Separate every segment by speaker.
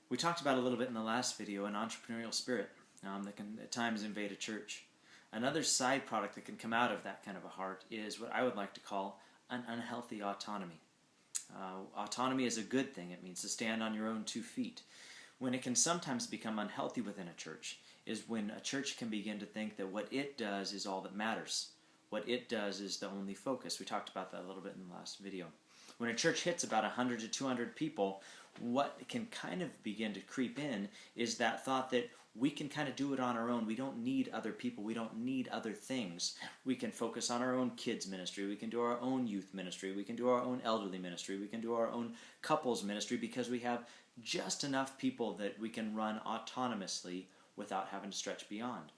Speaker 1: We talked about a little bit in the last video an entrepreneurial spirit that can at times invade a church. Another side product that can come out of that kind of a heart is what I would like to call an unhealthy autonomy. Autonomy is a good thing. It means to stand on your own 2 feet. When it can sometimes become unhealthy within a church is when a church can begin to think that what it does is all that matters. What it does is the only focus. We talked about that a little bit in the last video. When a church hits about 100 to 200 people, what can kind of begin to creep in is that thought that we can kind of do it on our own. We don't need other people. We don't need other things. We can focus on our own kids ministry. We can do our own youth ministry. We can do our own elderly ministry. We can do our own couples ministry because we have just enough people that we can run autonomously without having to stretch beyond.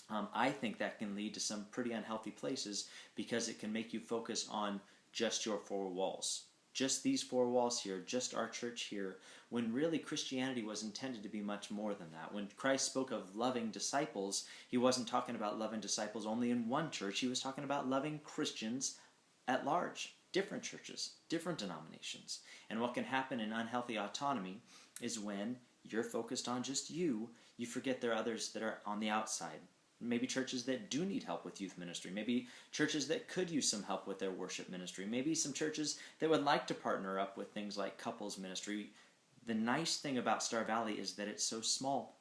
Speaker 1: I think that can lead to some pretty unhealthy places because it can make you focus on just your 4 walls. Just these 4 walls here, just our church here, when really Christianity was intended to be much more than that. When Christ spoke of loving disciples, he wasn't talking about loving disciples only in one church. He was talking about loving Christians at large, different churches, different denominations. And what can happen in unhealthy autonomy is when you're focused on just you forget there are others that are on the outside. Maybe churches that do need help with youth ministry. Maybe churches that could use some help with their worship ministry. Maybe some churches that would like to partner up with things like couples ministry. The nice thing about Star Valley is that it's so small.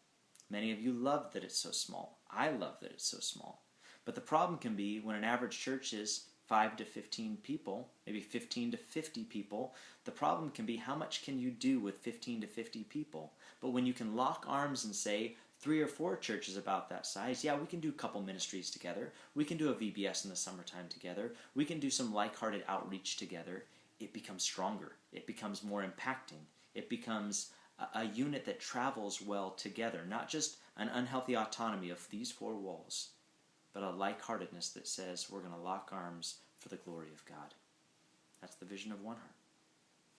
Speaker 1: Many of you love that it's so small. I love that it's so small. But the problem can be when an average church is 5 to 15 people, maybe 15 to 50 people, the problem can be how much can you do with 15 to 50 people? But when you can lock arms and say, 3 or 4 churches about that size, yeah, we can do couple ministries together. We can do a VBS in the summertime together. We can do some like-hearted outreach together. It becomes stronger. It becomes more impacting. It becomes a unit that travels well together, not just an unhealthy autonomy of these 4 walls, but a like-heartedness that says we're going to lock arms for the glory of God. That's the vision of One Heart.